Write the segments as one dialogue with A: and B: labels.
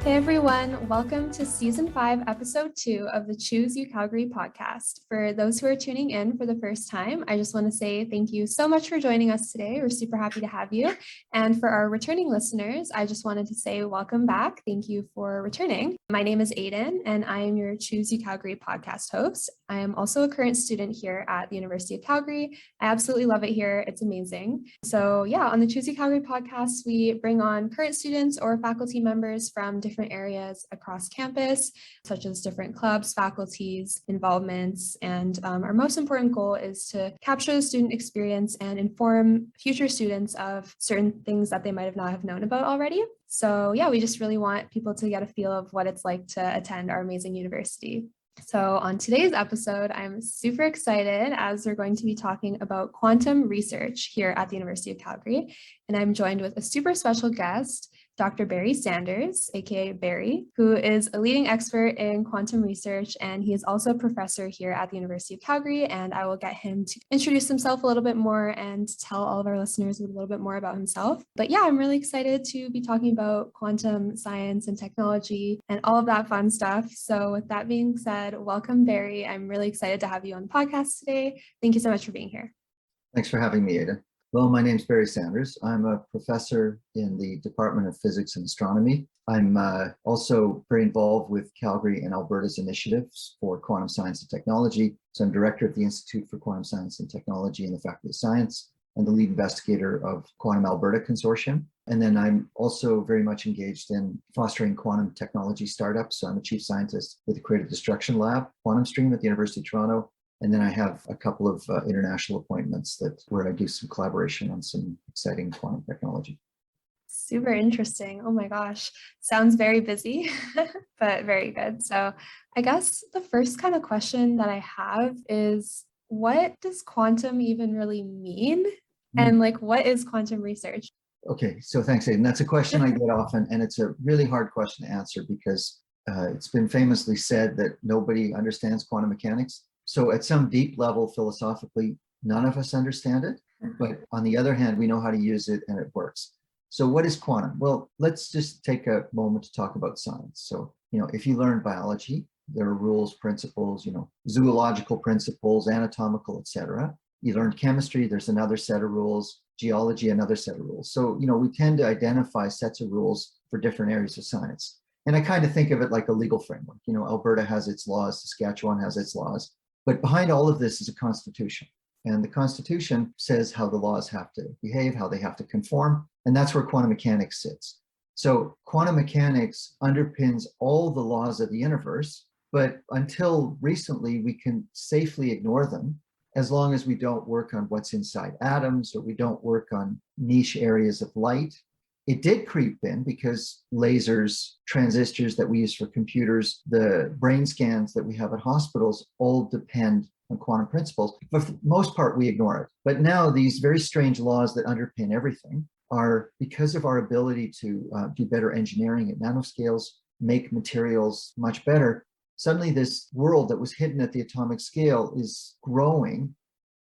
A: Hey everyone, welcome to Season 5, Episode 2 of the Choose UCalgary podcast. For those who are tuning in for the first time, I just want to say thank you so much for joining us today. We're super happy to have you. And for our returning listeners, I just wanted to say welcome back. Thank you for returning. My name is Aidyn, and I am your Choose UCalgary podcast host. I am also a current student here at the University of Calgary. I absolutely love it here. It's amazing. So yeah, on the Choose UCalgary podcast, we bring on current students or faculty members from different areas across campus, such as different clubs, faculties, involvements, and our most important goal is to capture the student experience and inform future students of certain things that they might have not have known about already. So yeah, we just really want people to get a feel of what it's like to attend our amazing university. So on today's episode, I'm super excited as we're going to be talking about quantum research here at the University of Calgary. And I'm joined with a super special guest, Dr. Barry Sanders, aka Barry, who is a leading expert in quantum research, and he is also a professor here at the University of Calgary. And I will get him to introduce himself a little bit more and tell all of our listeners a little bit more about himself. But yeah, I'm really excited to be talking about quantum science and technology and all of that fun stuff. So with that being said, welcome, Barry. I'm really excited to have you on the podcast today. Thank you so much for being here.
B: Thanks for having me, Aidyn. Well, my name's Barry Sanders. I'm a professor in the Department of Physics and Astronomy. I'm also very involved with Calgary and Alberta's initiatives for quantum science and technology. So I'm director of the Institute for Quantum Science and Technology in the Faculty of Science and the lead investigator of Quantum Alberta Consortium. And then I'm also very much engaged in fostering quantum technology startups. So I'm a chief scientist with the Creative Destruction Lab, Quantum Stream at the University of Toronto. And then I have a couple of international appointments where I do some collaboration on some exciting quantum technology.
A: Super interesting. Oh my gosh. Sounds very busy, but very good. So I guess the first kind of question that I have is, what does quantum even really mean? And what is quantum research?
B: Okay, so thanks, Aidyn. That's a question I get often, and it's a really hard question to answer because it's been famously said that nobody understands quantum mechanics. So at some deep level, philosophically, none of us understand it. But on the other hand, we know how to use it and it works. So what is quantum? Well, let's just take a moment to talk about science. So, if you learn biology, there are rules, principles, zoological principles, anatomical, etc. You learn chemistry, there's another set of rules, geology, another set of rules. So, we tend to identify sets of rules for different areas of science. And I kind of think of it like a legal framework. Alberta has its laws, Saskatchewan has its laws. But behind all of this is a constitution. And the constitution says how the laws have to behave, how they have to conform. And that's where quantum mechanics sits. So quantum mechanics underpins all the laws of the universe, but until recently, we can safely ignore them as long as we don't work on what's inside atoms or we don't work on niche areas of light. It did creep in because lasers, transistors that we use for computers, the brain scans that we have at hospitals all depend on quantum principles. But for the most part, we ignore it. But now these very strange laws that underpin everything are because of our ability to do better engineering at nanoscales, make materials much better. Suddenly this world that was hidden at the atomic scale is growing.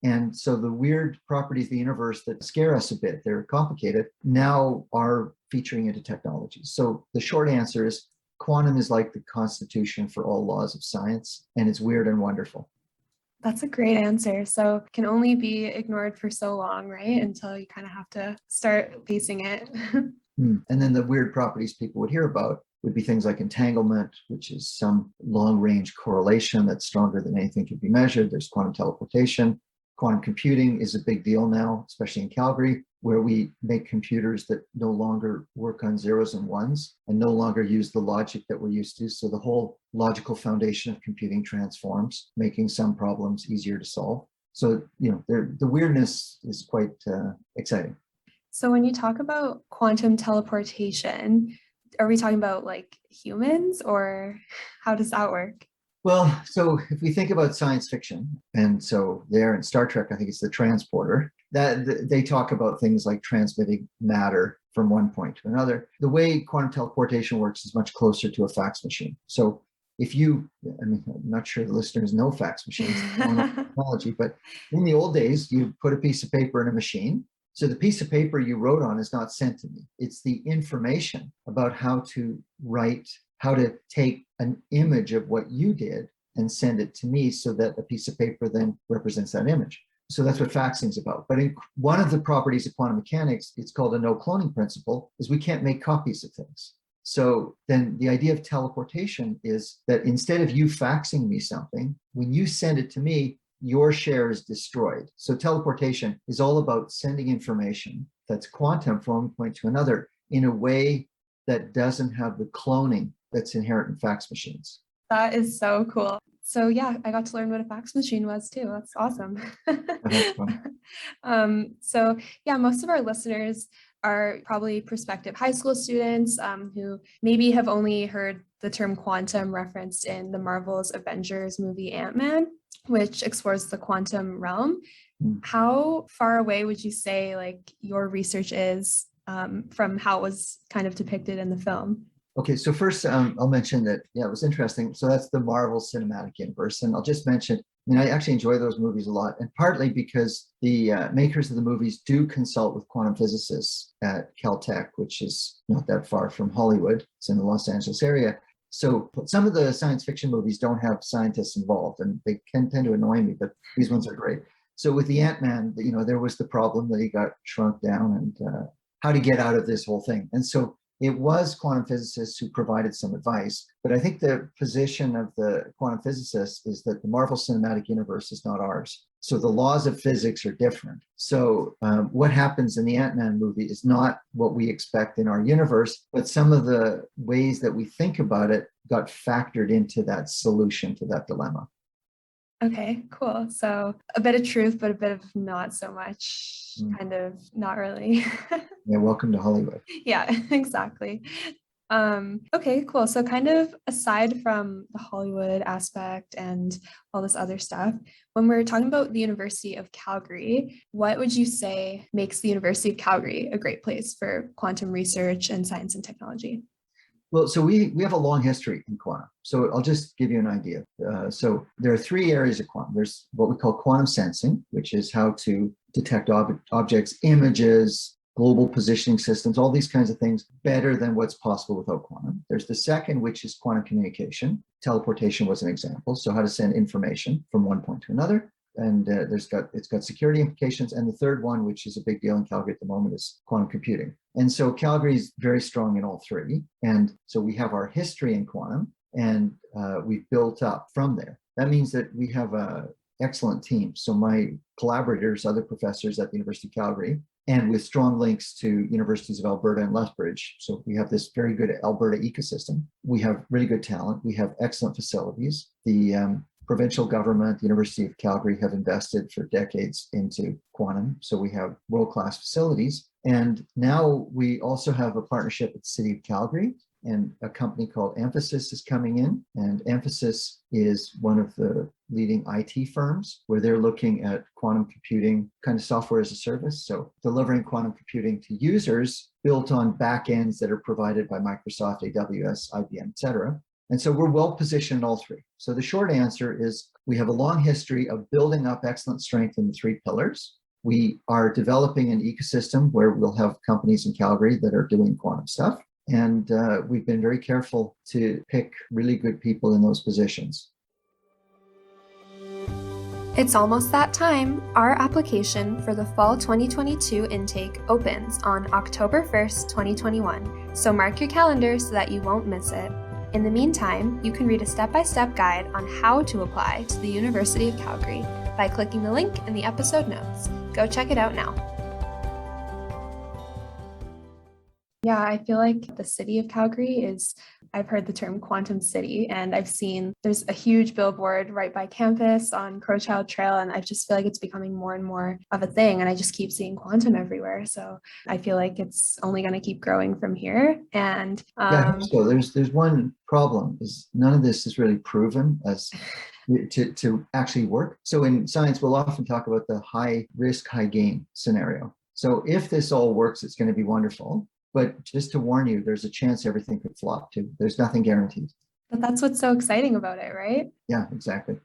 B: And so the weird properties of the universe that scare us a bit, they're complicated, now are featuring into technologies. So the short answer is quantum is like the constitution for all laws of science, and it's weird and wonderful.
A: That's a great answer. So it can only be ignored for so long, right? Until you kind of have to start facing it.
B: And then the weird properties people would hear about would be things like entanglement, which is some long-range correlation that's stronger than anything can be measured. There's quantum teleportation. Quantum computing is a big deal now, especially in Calgary, where we make computers that no longer work on zeros and ones and no longer use the logic that we're used to. So the whole logical foundation of computing transforms, making some problems easier to solve. So, the weirdness is quite exciting.
A: So when you talk about quantum teleportation, are we talking about like humans, or how does that work?
B: Well, so if we think about science fiction, and so there in Star Trek, I think it's the transporter, that they talk about things like transmitting matter from one point to another. The way quantum teleportation works is much closer to a fax machine. So I'm not sure the listeners know fax machines technology, but in the old days, you put a piece of paper in a machine, So the piece of paper you wrote on is not sent to me. It's the information about how to write, how to take an image of what you did and send it to me so that a piece of paper then represents that image. So that's what faxing is about. But in one of the properties of quantum mechanics, it's called a no cloning principle, is we can't make copies of things. So then the idea of teleportation is that instead of you faxing me something, when you send it to me, your share is destroyed. So teleportation is all about sending information that's quantum from one point to another in a way that doesn't have the cloning that's inherent in fax machines.
A: That is so cool. So yeah, I got to learn what a fax machine was too. That's awesome.
B: That's fun.
A: So yeah, most of our listeners are probably prospective high school students who maybe have only heard the term quantum referenced in the Marvel's Avengers movie Ant-Man, which explores the quantum realm. How far away would you say like your research is from how it was kind of depicted in the film?
B: Okay, so first I'll mention that, yeah, it was interesting. So that's the Marvel Cinematic Universe. And I'll just mention, I actually enjoy those movies a lot, and partly because the makers of the movies do consult with quantum physicists at Caltech, which is not that far from Hollywood. It's in the Los Angeles area. So some of the science fiction movies don't have scientists involved, and they can tend to annoy me, but these ones are great. So with the Ant-Man, there was the problem that he got shrunk down and how to get out of this whole thing. And so it was quantum physicists who provided some advice, but I think the position of the quantum physicists is that the Marvel Cinematic Universe is not ours. So the laws of physics are different. So what happens in the Ant-Man movie is not what we expect in our universe, but some of the ways that we think about it got factored into that solution to that dilemma.
A: Okay, cool. So a bit of truth, but a bit of not so much, kind of not really.
B: Yeah, welcome to Hollywood.
A: Yeah, exactly. Okay, cool. So kind of aside from the Hollywood aspect and all this other stuff, when we're talking about the University of Calgary, what would you say makes the University of Calgary a great place for quantum research and science and technology?
B: Well, so we have a long history in quantum. So I'll just give you an idea. So there are three areas of quantum. There's what we call quantum sensing, which is how to detect objects, images, global positioning systems, all these kinds of things better than what's possible without quantum. There's the second, which is quantum communication. Teleportation was an example. So how to send information from one point to another. And it's got security implications. And the third one, which is a big deal in Calgary at the moment, is quantum computing. And so Calgary is very strong in all three. And so we have our history in quantum, and we've built up from there. That means that we have an excellent team. So my collaborators, other professors at the University of Calgary, and with strong links to universities of Alberta and Lethbridge. So we have this very good Alberta ecosystem. We have really good talent. We have excellent facilities. The provincial government, the University of Calgary have invested for decades into quantum. So we have world-class facilities. And now we also have a partnership with the City of Calgary, and a company called Emphasis is coming in. And Emphasis is one of the leading IT firms where they're looking at quantum computing, kind of software as a service. So delivering quantum computing to users built on backends that are provided by Microsoft, AWS, IBM, et cetera. And so we're well positioned in all three. So the short answer is we have a long history of building up excellent strength in the three pillars. We are developing an ecosystem where we'll have companies in Calgary that are doing quantum stuff. And we've been very careful to pick really good people in those positions.
A: It's almost that time. Our application for the fall 2022 intake opens on October 1st, 2021. So mark your calendar so that you won't miss it. In the meantime, you can read a step-by-step guide on how to apply to the University of Calgary by clicking the link in the episode notes. Go check it out now. Yeah, I feel like the city of Calgary I've heard the term Quantum City, and I've seen there's a huge billboard right by campus on Crowchild Trail, and I just feel like it's becoming more and more of a thing, and I just keep seeing quantum everywhere. So I feel like it's only going to keep growing from here. And
B: yeah, I hope so. There's one problem is none of this is really proven as to actually work. So in science, we'll often talk about the high risk, high gain scenario. So if this all works, it's going to be wonderful. But just to warn you, there's a chance everything could flop too. There's nothing guaranteed.
A: But that's what's so exciting about it, right?
B: Yeah, exactly.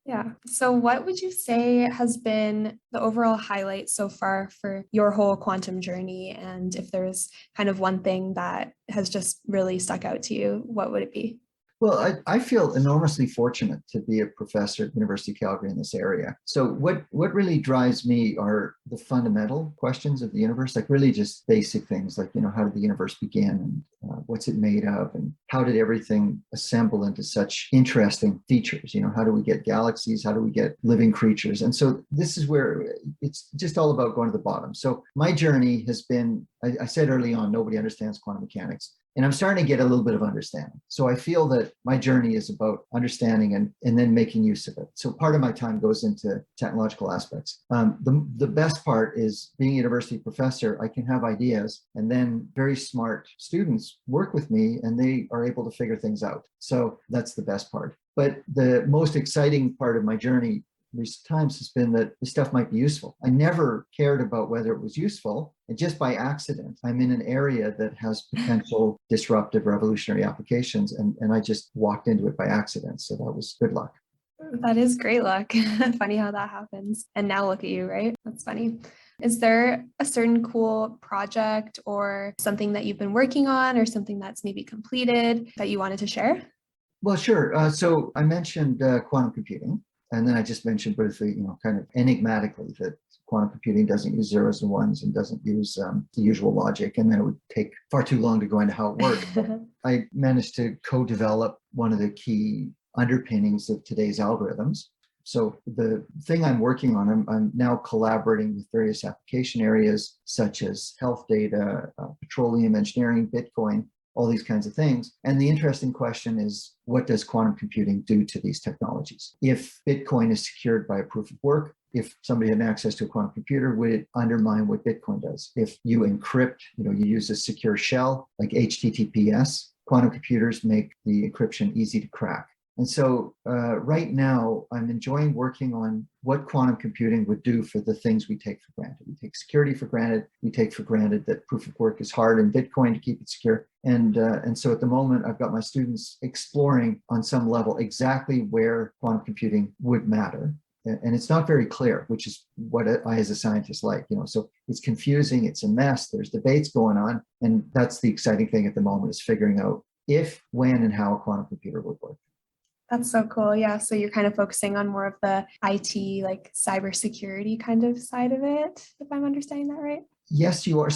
A: Yeah. So what would you say has been the overall highlight so far for your whole quantum journey? And if there's kind of one thing that has just really stuck out to you, what would it be?
B: Well, I feel enormously fortunate to be a professor at University of Calgary in this area. So what really drives me are the fundamental questions of the universe, like really just basic things like, how did the universe begin and what's it made of and how did everything assemble into such interesting features? How do we get galaxies? How do we get living creatures? And so this is where it's just all about going to the bottom. So my journey has been, I said early on, nobody understands quantum mechanics. And I'm starting to get a little bit of understanding. So I feel that my journey is about understanding and then making use of it. So part of my time goes into technological aspects. The best part is being a university professor, I can have ideas and then very smart students work with me and they are able to figure things out. So that's the best part. But the most exciting part of my journey recent times has been that the stuff might be useful. I never cared about whether it was useful. And just by accident, I'm in an area that has potential disruptive revolutionary applications. And I just walked into it by accident. So that was good luck.
A: That is great luck. Funny how that happens. And now look at you, right? That's funny. Is there a certain cool project or something that you've been working on or something that's maybe completed that you wanted to share?
B: Well, sure. So I mentioned quantum computing. And then I just mentioned briefly, kind of enigmatically that quantum computing doesn't use zeros and ones and doesn't use the usual logic. And then it would take far too long to go into how it works. I managed to co-develop one of the key underpinnings of today's algorithms. So the thing I'm working on, I'm now collaborating with various application areas such as health data, petroleum engineering, Bitcoin, all these kinds of things. And the interesting question is, what does quantum computing do to these technologies? If Bitcoin is secured by a proof of work, if somebody had access to a quantum computer, would it undermine what Bitcoin does? If you encrypt, you use a secure shell like HTTPS, quantum computers make the encryption easy to crack. And so right now, I'm enjoying working on what quantum computing would do for the things we take for granted. We take security for granted. We take for granted that proof of work is hard in Bitcoin to keep it secure. And so at the moment, I've got my students exploring on some level exactly where quantum computing would matter. And it's not very clear, which is what I as a scientist like, so it's confusing, it's a mess, there's debates going on. And that's the exciting thing at the moment is figuring out if, when, and how a quantum computer would work.
A: That's so cool. Yeah. So you're kind of focusing on more of the IT, like cybersecurity kind of side of it, if I'm understanding that right.
B: Yes, you are.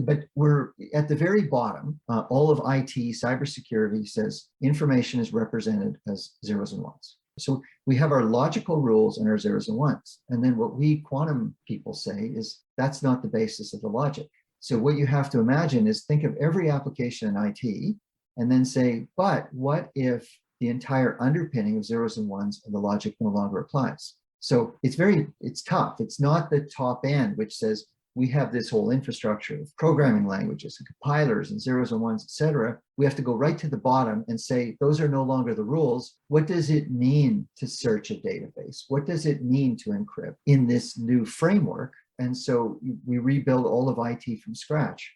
B: But we're at the very bottom. All of IT, cybersecurity says information is represented as zeros and ones. So we have our logical rules and our zeros and ones. And then what we quantum people say is that's not the basis of the logic. So what you have to imagine is think of every application in IT and then say, but what if the entire underpinning of zeros and ones and the logic no longer applies? So it's tough. It's not the top end, which says we have this whole infrastructure of programming languages and compilers and zeros and ones, et cetera. We have to go right to the bottom and say, those are no longer the rules. What does it mean to search a database? What does it mean to encrypt in this new framework? And so we rebuild all of IT from scratch.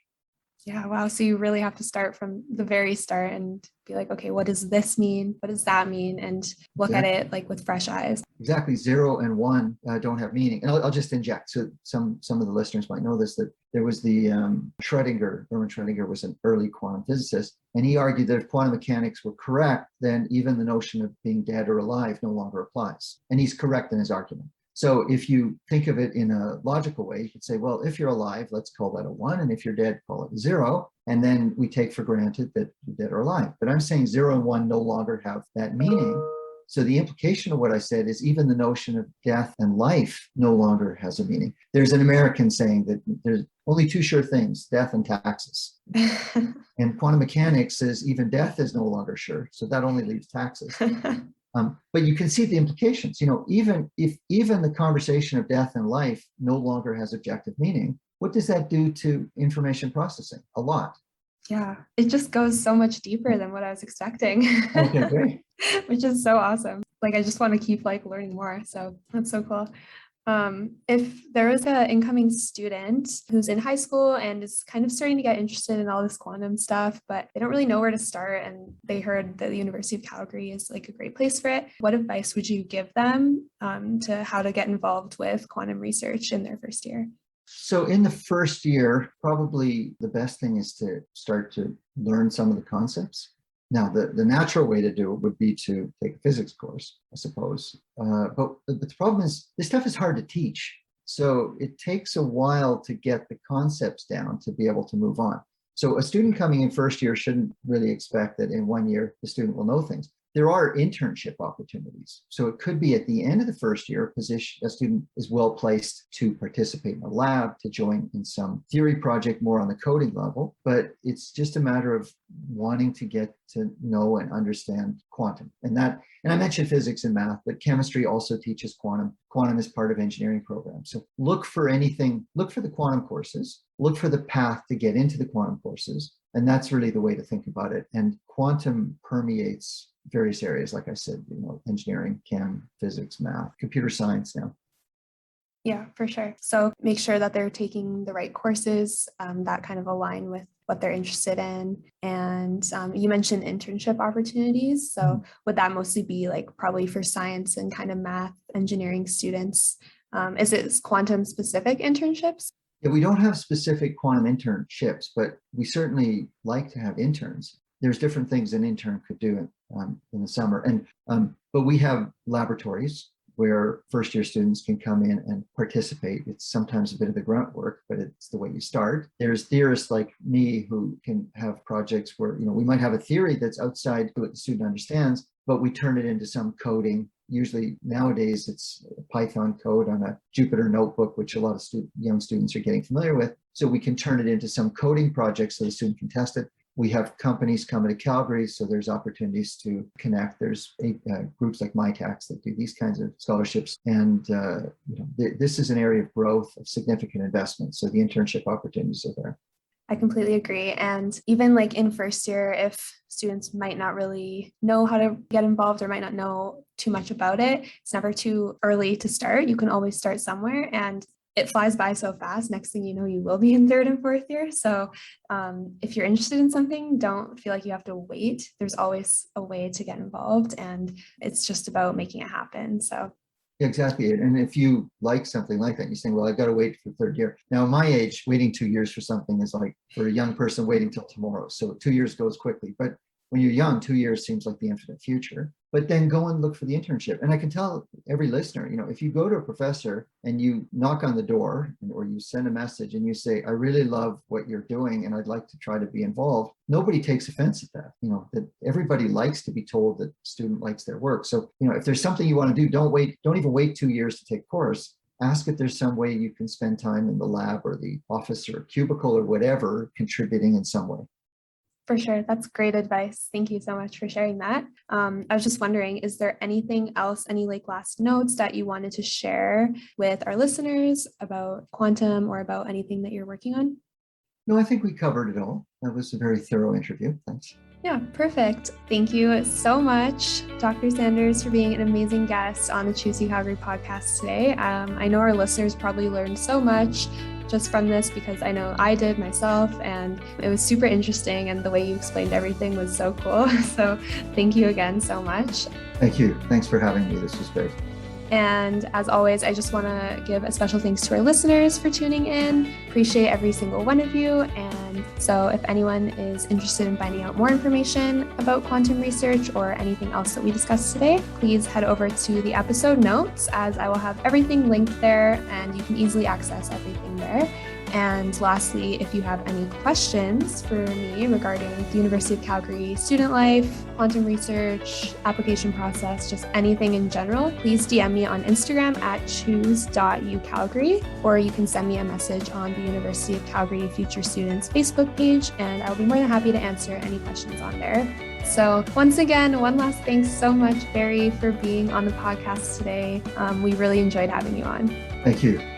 A: Yeah, wow. So you really have to start from the very start and be like, okay, what does this mean? What does that mean? And look at it like with fresh eyes.
B: Exactly. 0 and 1 don't have meaning. And I'll just inject. So some of the listeners might know this, that there was the Hermann Schrödinger was an early quantum physicist. And he argued that if quantum mechanics were correct, then even the notion of being dead or alive no longer applies. And he's correct in his argument. So if you think of it in a logical way, you could say, well, if you're alive, let's call that a 1. And if you're dead, call it a 0. And then we take for granted that you're dead or alive. But I'm saying 0 and 1 no longer have that meaning. So the implication of what I said is even the notion of death and life no longer has a meaning. There's an American saying that there's only 2 sure things, death and taxes. And quantum mechanics says even death is no longer sure. So that only leaves taxes. But you can see the implications. Even if the conversation of death and life no longer has objective meaning, what does that do to information processing? A lot.
A: Yeah, it just goes so much deeper than what I was expecting.
B: Okay, great.
A: Which is so awesome. Like, I just want to keep learning more. So that's so cool. If there was an incoming student who's in high school and is kind of starting to get interested in all this quantum stuff, but they don't really know where to start, and they heard that the University of Calgary is like a great place for it, what advice would you give them to how to get involved with quantum research in their first year?
B: So in the first year, probably the best thing is to start to learn some of the concepts. Now, the natural way to do it would be to take a physics course, I suppose. But the problem is this stuff is hard to teach. So it takes a while to get the concepts down to be able to move on. So a student coming in first year shouldn't really expect that in 1 year, the student will know things. There are internship opportunities. So it could be at the end of the first year, a student is well placed to participate in a lab, to join in some theory project more on the coding level, but it's just a matter of wanting to get to know and understand quantum. And I mentioned physics and math, but chemistry also teaches quantum. Quantum is part of engineering programs. So look for the quantum courses, look for the path to get into the quantum courses. And that's really the way to think about it. And quantum permeates various areas, like I said, engineering, chem, physics, math, computer science now.
A: Yeah, for sure. So make sure that they're taking the right courses that kind of align with what they're interested in. And you mentioned internship opportunities. So would that mostly be like probably for science and kind of math, engineering students? Is it quantum specific internships?
B: Yeah, we don't have specific quantum internships, but we certainly like to have interns. There's different things an intern could do in the summer. But we have laboratories where first year students can come in and participate. It's sometimes a bit of the grunt work, but it's the way you start. There's theorists like me who can have projects where, we might have a theory that's outside what the student understands, but we turn it into some coding. Usually nowadays it's Python code on a Jupyter notebook, which a lot of young students are getting familiar with. So we can turn it into some coding project so the student can test it. We have companies coming to Calgary, so there's opportunities to connect. There's groups like MyTax that do these kinds of scholarships. And this is an area of growth, of significant investment. So the internship opportunities are there.
A: I completely agree. And even like in first year, if students might not really know how to get involved or might not know too much about it, it's never too early to start. You can always start somewhere, and it flies by so fast. Next thing you know, you will be in third and fourth year. So if you're interested in something, don't feel like you have to wait. There's always a way to get involved, and it's just about making it happen. So
B: exactly. And if you like something like that, you're saying, well, I've got to wait for third year. Now, my age, waiting 2 years for something is like for a young person waiting till tomorrow. So 2 years goes quickly. But when you're young, 2 years seems like the infinite future. But then go and look for the internship. And I can tell every listener, if you go to a professor and you knock on the door or you send a message and you say, I really love what you're doing and I'd like to try to be involved, nobody takes offense at that. That everybody likes to be told that the student likes their work. So, if there's something you want to do, don't even wait 2 years to take a course. Ask if there's some way you can spend time in the lab or the office or cubicle or whatever, contributing in some way.
A: For sure. That's great advice. Thank you so much for sharing that. I was just wondering, is there anything else, any like last notes that you wanted to share with our listeners about quantum or about anything that you're working on?
B: No, I think we covered it all. That was a very thorough interview. Thanks.
A: Yeah, perfect. Thank you so much, Dr. Sanders, for being an amazing guest on the Choose UCalgary podcast today. I know our listeners probably learned so much just from this, because I know I did myself, and it was super interesting, and the way you explained everything was so cool. So thank you again so much.
B: Thank you. Thanks for having me. This was great.
A: And as always, I just want to give a special thanks to our listeners for tuning in. Appreciate every single one of you. And so if anyone is interested in finding out more information about quantum research or anything else that we discussed today, please head over to the episode notes, as I will have everything linked there and you can easily access everything there. And lastly, if you have any questions for me regarding the University of Calgary student life, quantum research, application process, just anything in general, please DM me on Instagram at choose.ucalgary, or you can send me a message on the University of Calgary Future Students Facebook page, and I'll be more than happy to answer any questions on there. So once again, one last thanks so much, Barry, for being on the podcast today. We really enjoyed having you on.
B: Thank you.